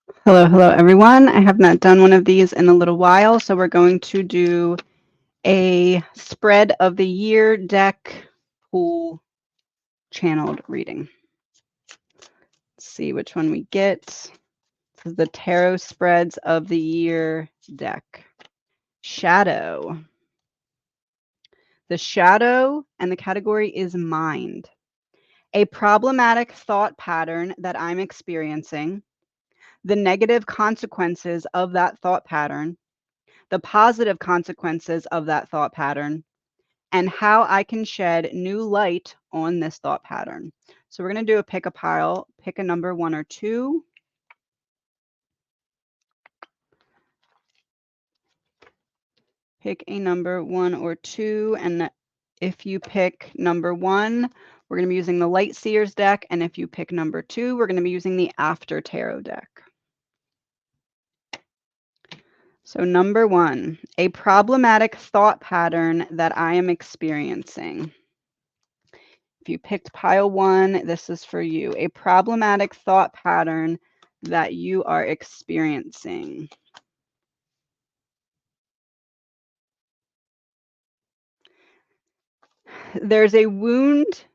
Hello, everyone. I have not done one of these in a little while, so we're going to do a spread of the year deck pool channeled reading. Let's see which one we get. This is the Tarot Spreads of the Year deck. Shadow. The shadow and the category is mind. A problematic thought pattern that I'm experiencing, the negative consequences of that thought pattern, the positive consequences of that thought pattern, and how I can shed new light on this thought pattern. So we're going to do a pick a pile, pick a number 1 or 2. Pick a number 1 or 2, and if you pick number 1, we're going to be using the Light Seers deck, and if you pick number 2, we're going to be using the After Tarot deck. So number 1, a problematic thought pattern that I am experiencing. If you picked pile 1, this is for you. A problematic thought pattern that you are experiencing. There's a wound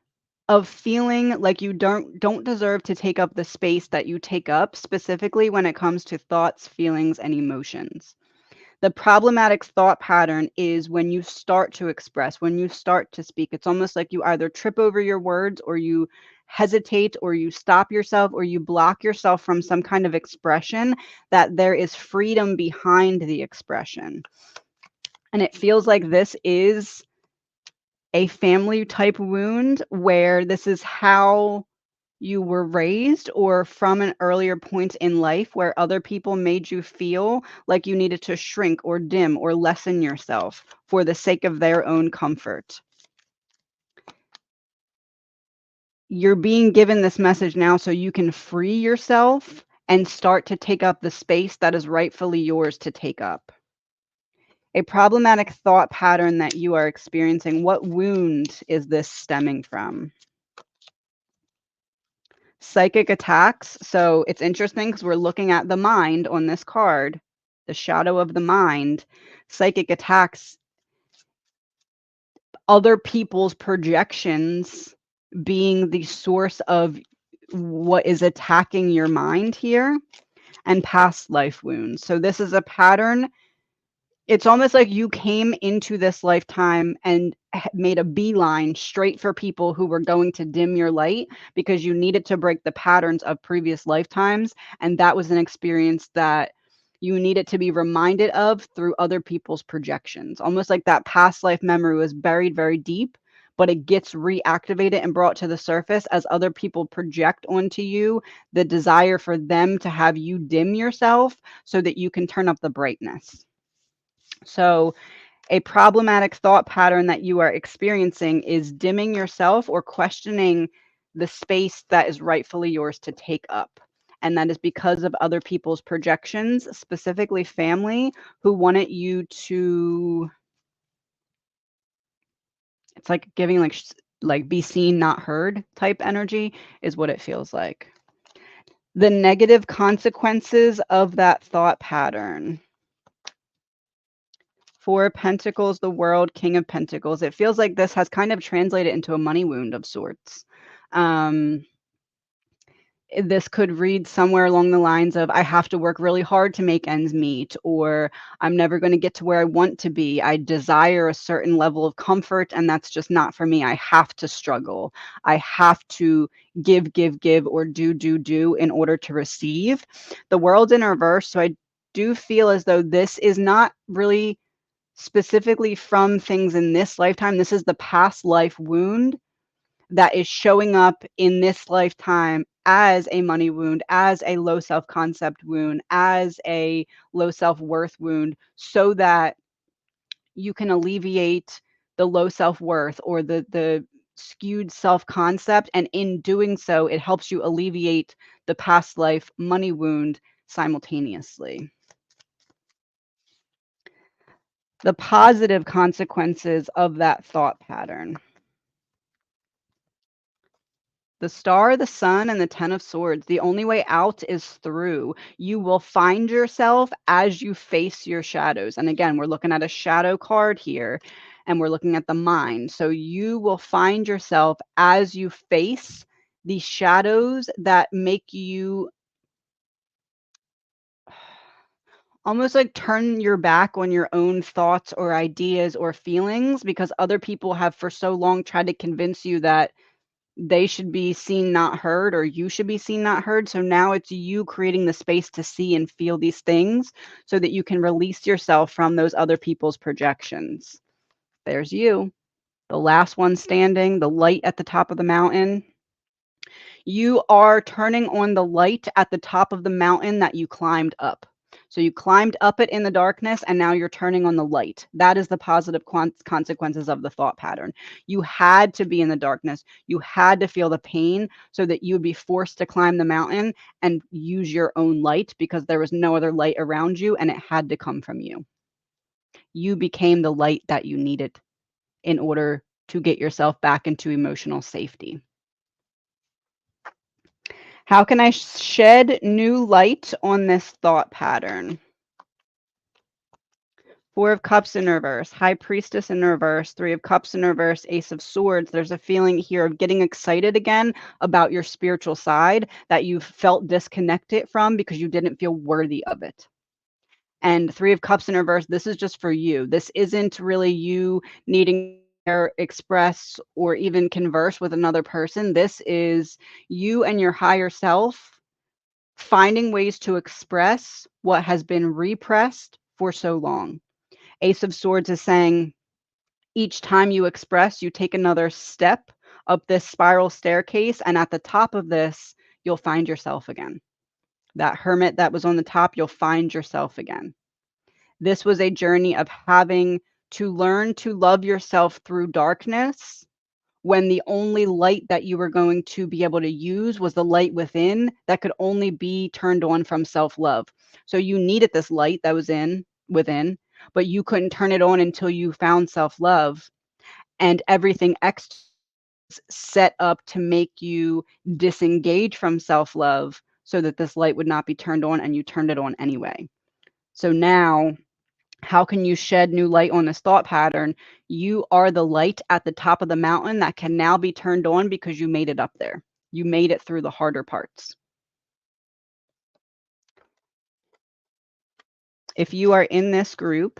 of feeling like you don't deserve to take up the space that you take up, specifically when it comes to thoughts, feelings, and emotions. The problematic thought pattern is when you start to express, when you start to speak. It's almost like you either trip over your words, or you hesitate, or you stop yourself, or you block yourself from some kind of expression, that there is freedom behind the expression. And it feels like this is a family type wound where this is how you were raised, or from an earlier point in life where other people made you feel like you needed to shrink or dim or lessen yourself for the sake of their own comfort. You're being given this message now so you can free yourself and start to take up the space that is rightfully yours to take up. A problematic thought pattern that you are experiencing. What wound is this stemming from? Psychic attacks. So it's interesting because we're looking at the mind on this card, the shadow of the mind. Psychic attacks, other people's projections being the source of what is attacking your mind here, and past life wounds. So this is a pattern. It's almost like you came into this lifetime and made a beeline straight for people who were going to dim your light because you needed to break the patterns of previous lifetimes. And that was an experience that you needed to be reminded of through other people's projections. Almost like that past life memory was buried very deep, but it gets reactivated and brought to the surface as other people project onto you the desire for them to have you dim yourself so that you can turn up the brightness. So a problematic thought pattern that you are experiencing is dimming yourself or questioning the space that is rightfully yours to take up. And that is because of other people's projections, specifically family, who wanted you to, it's like giving like be seen, not heard type energy is what it feels like. The negative consequences of that thought pattern. 4 of Pentacles, the World, King of Pentacles. It feels like this has kind of translated into a money wound of sorts. This could read somewhere along the lines of, I have to work really hard to make ends meet, or I'm never going to get to where I want to be. I desire a certain level of comfort, and that's just not for me. I have to struggle. I have to give, or do in order to receive. The World's in reverse, so I do feel as though this is not really specifically from things in this lifetime. This is the past life wound that is showing up in this lifetime as a money wound, as a low self-concept wound, as a low self-worth wound, so that you can alleviate the low self-worth or the skewed self-concept. And in doing so, it helps you alleviate the past life money wound simultaneously. The positive consequences of that thought pattern. The Star, the Sun, and the Ten of Swords. The only way out is through. You will find yourself as you face your shadows. And again, we're looking at a shadow card here, and we're looking at the mind. So you will find yourself as you face the shadows that make you almost like turn your back on your own thoughts or ideas or feelings, because other people have for so long tried to convince you that they should be seen, not heard, or you should be seen, not heard. So now it's you creating the space to see and feel these things so that you can release yourself from those other people's projections. There's you, the last one standing, the light at the top of the mountain. You are turning on the light at the top of the mountain that you climbed up. So you climbed up it in the darkness, and now you're turning on the light. That is the positive consequences of the thought pattern. You had to be in the darkness. You had to feel the pain so that you would be forced to climb the mountain and use your own light, because there was no other light around you and it had to come from you. You became the light that you needed in order to get yourself back into emotional safety. How can I shed new light on this thought pattern? Four of Cups in reverse, High Priestess in reverse, Three of Cups in reverse, Ace of Swords. There's a feeling here of getting excited again about your spiritual side that you felt disconnected from because you didn't feel worthy of it. And Three of Cups in reverse, this is just for you. This isn't really you needing to express or even converse with another person. This is you and your higher self finding ways to express what has been repressed for so long. Ace of Swords is saying each time you express, you take another step up this spiral staircase, and at the top of this, you'll find yourself again. That hermit that was on the top, you'll find yourself again. This was a journey of having to learn to love yourself through darkness, when the only light that you were going to be able to use was the light within that could only be turned on from self-love. So you needed this light that was within, but you couldn't turn it on until you found self-love, and everything set up to make you disengage from self-love so that this light would not be turned on, and you turned it on anyway. So now, how can you shed new light on this thought pattern? You are the light at the top of the mountain that can now be turned on because you made it up there. You made it through the harder parts. If you are in this group,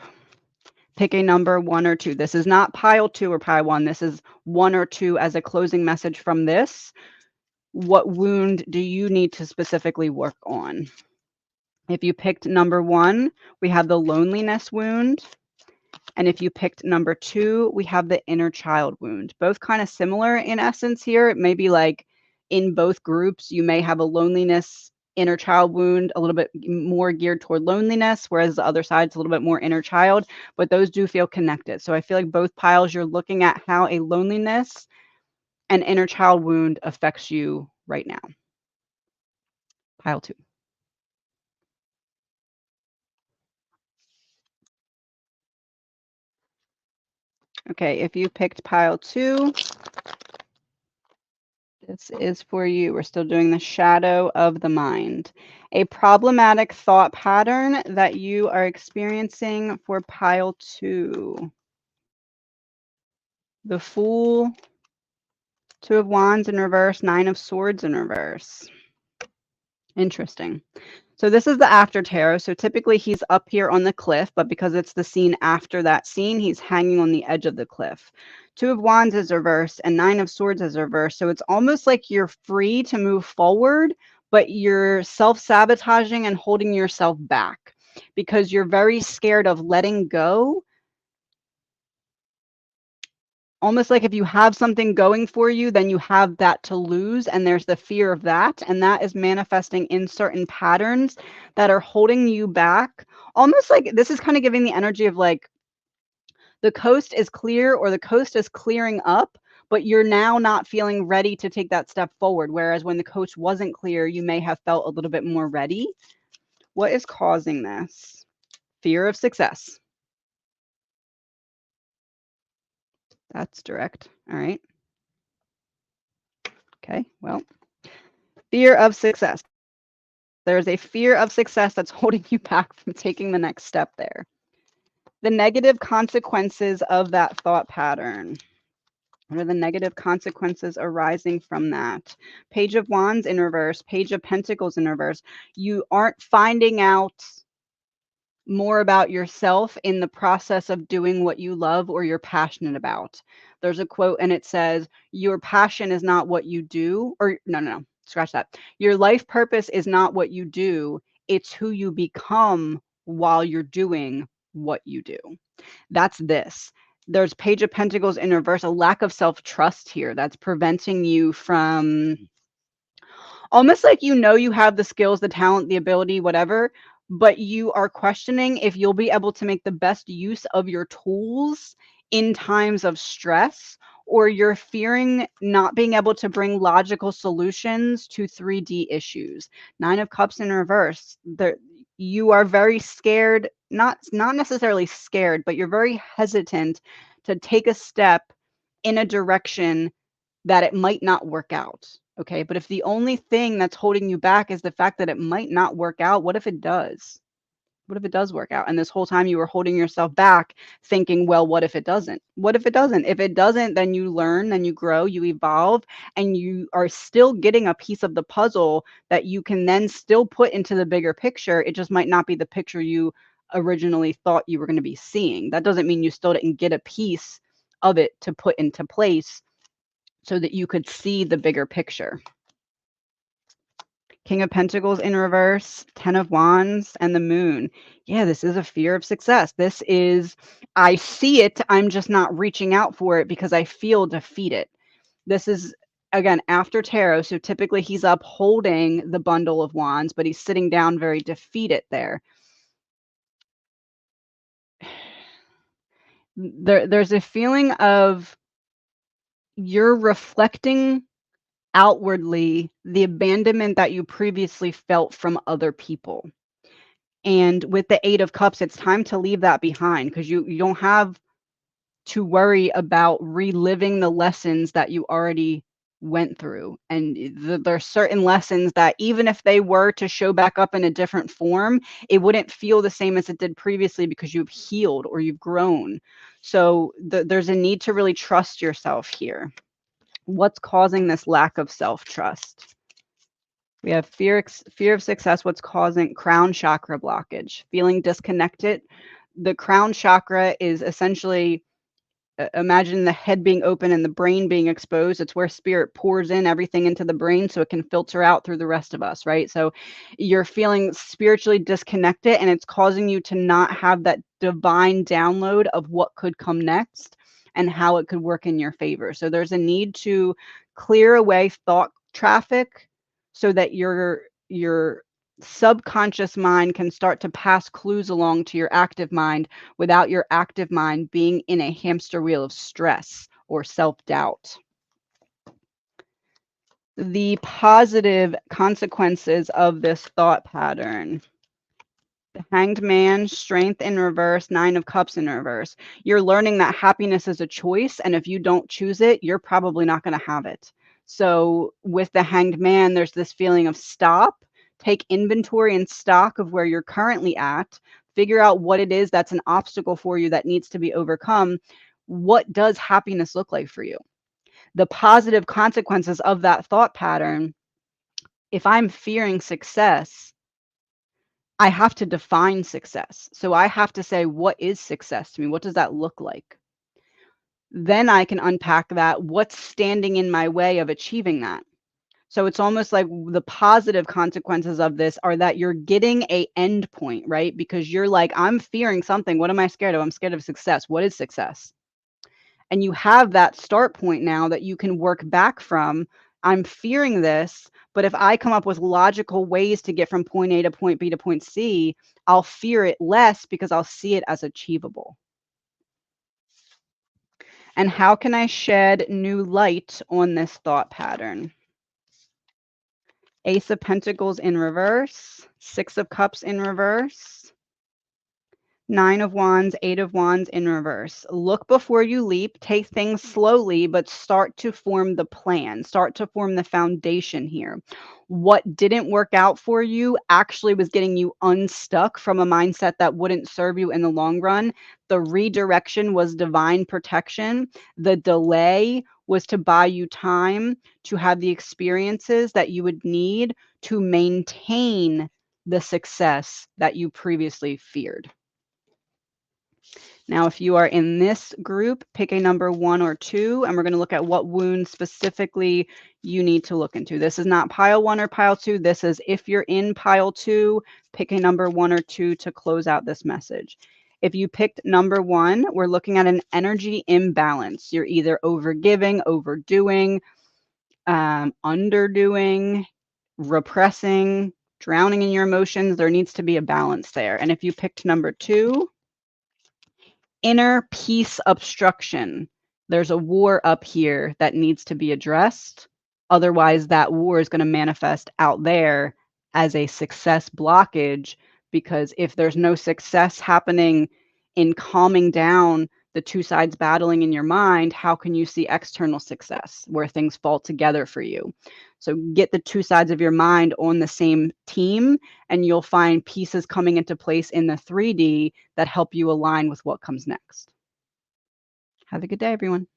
pick a number 1 or 2. This is not pile 2 or pile 1. This is 1 or 2 as a closing message from this. What wound do you need to specifically work on? If you picked number 1, we have the loneliness wound. And if you picked number 2, we have the inner child wound. Both kind of similar in essence here. It may be like in both groups, you may have a loneliness inner child wound, a little bit more geared toward loneliness, whereas the other side's a little bit more inner child, but those do feel connected. So I feel like both piles, you're looking at how a loneliness and inner child wound affects you right now. Pile 2. Okay, if you picked pile 2, this is for you. We're still doing the shadow of the mind. A problematic thought pattern that you are experiencing for pile 2. The Fool, 2 of Wands in reverse, 9 of Swords in reverse. Interesting. So this is the after tarot. So typically he's up here on the cliff, but because it's the scene after that scene, he's hanging on the edge of the cliff. 2 of Wands is reversed and 9 of Swords is reversed. So it's almost like you're free to move forward, but you're self-sabotaging and holding yourself back because you're very scared of letting go. Almost like if you have something going for you, then you have that to lose, and there's the fear of that, and that is manifesting in certain patterns that are holding you back. Almost like this is kind of giving the energy of like the coast is clear or the coast is clearing up, but you're now not feeling ready to take that step forward, whereas when the coast wasn't clear, you may have felt a little bit more ready. What is causing this? Fear of success. That's direct. All right. Okay, well, fear of success. There's a fear of success that's holding you back from taking the next step there. The negative consequences of that thought pattern. What are the negative consequences arising from that? Page of Wands in reverse, Page of Pentacles in reverse. You aren't finding out more about yourself in the process of doing what you love or you're passionate about. There's a quote and it says, your passion is not what you do, or no, scratch that. Your life purpose is not what you do, it's who you become while you're doing what you do. That's this. There's Page of Pentacles in reverse, a lack of self-trust here that's preventing you from almost like you have the skills, the talent, the ability, whatever, but you are questioning if you'll be able to make the best use of your tools in times of stress, or you're fearing not being able to bring logical solutions to 3D issues. Nine of Cups in reverse. You are very scared, not necessarily scared, but you're very hesitant to take a step in a direction that it might not work out. Okay. But if the only thing that's holding you back is the fact that it might not work out, what if it does? What if it does work out? And this whole time you were holding yourself back thinking, well, what if it doesn't? What if it doesn't? If it doesn't, then you learn, then you grow, you evolve, and you are still getting a piece of the puzzle that you can then still put into the bigger picture. It just might not be the picture you originally thought you were going to be seeing. That doesn't mean you still didn't get a piece of it to put into place so that you could see the bigger picture. King of Pentacles in reverse, 10 of Wands, and the Moon. Yeah, this is a fear of success. This is, I see it, I'm just not reaching out for it because I feel defeated. This is, again, after tarot, so typically he's up holding the bundle of wands, but he's sitting down very defeated there. There's a feeling of you're reflecting outwardly the abandonment that you previously felt from other people. And with the 8 of Cups, it's time to leave that behind because you don't have to worry about reliving the lessons that you already went through. And there are certain lessons that even if they were to show back up in a different form, it wouldn't feel the same as it did previously because you've healed or you've grown. So there's a need to really trust yourself here. What's causing this lack of self-trust? We have fear of success. What's causing crown chakra blockage? Feeling disconnected. The crown chakra is essentially, imagine the head being open and the brain being exposed. It's where spirit pours in everything into the brain so it can filter out through the rest of us, right? So you're feeling spiritually disconnected and it's causing you to not have that divine download of what could come next and how it could work in your favor. So there's a need to clear away thought traffic so that your subconscious mind can start to pass clues along to your active mind without your active mind being in a hamster wheel of stress or self-doubt. The positive consequences of this thought pattern. The Hanged Man, Strength in reverse, 9 of Cups in reverse. You're learning that happiness is a choice, and if you don't choose it, you're probably not going to have it. So with the Hanged Man, there's this feeling of stop, take inventory and stock of where you're currently at, figure out what it is that's an obstacle for you that needs to be overcome. What does happiness look like for you? The positive consequences of that thought pattern, if I'm fearing success, I have to define success. So I have to say, what is success to me? What does that look like? Then I can unpack that. What's standing in my way of achieving that? So it's almost like the positive consequences of this are that you're getting a end point, right? Because you're like, I'm fearing something. What am I scared of? I'm scared of success. What is success? And you have that start point now that you can work back from. I'm fearing this, but if I come up with logical ways to get from point A to point B to point C, I'll fear it less because I'll see it as achievable. And how can I shed new light on this thought pattern? Ace of Pentacles in reverse, 6 of Cups in reverse, Nine of Wands, Eight of Wands in reverse. Look before you leap, take things slowly, but start to form the plan, start to form the foundation here. What didn't work out for you actually was getting you unstuck from a mindset that wouldn't serve you in the long run. The redirection was divine protection. The delay was to buy you time to have the experiences that you would need to maintain the success that you previously feared. Now, if you are in this group, pick a number 1 or 2, and we're going to look at what wounds specifically you need to look into. This is not pile 1 or pile 2. This is if you're in pile 2, pick a number 1 or 2 to close out this message. If you picked number 1, we're looking at an energy imbalance. You're either overgiving, overdoing, underdoing, repressing, drowning in your emotions. There needs to be a balance there. And if you picked number 2, inner peace obstruction. There's a war up here that needs to be addressed. Otherwise, that war is going to manifest out there as a success blockage, because if there's no success happening in calming down the two sides battling in your mind, how can you see external success where things fall together for you? So get the two sides of your mind on the same team, and you'll find pieces coming into place in the 3D that help you align with what comes next. Have a good day, everyone.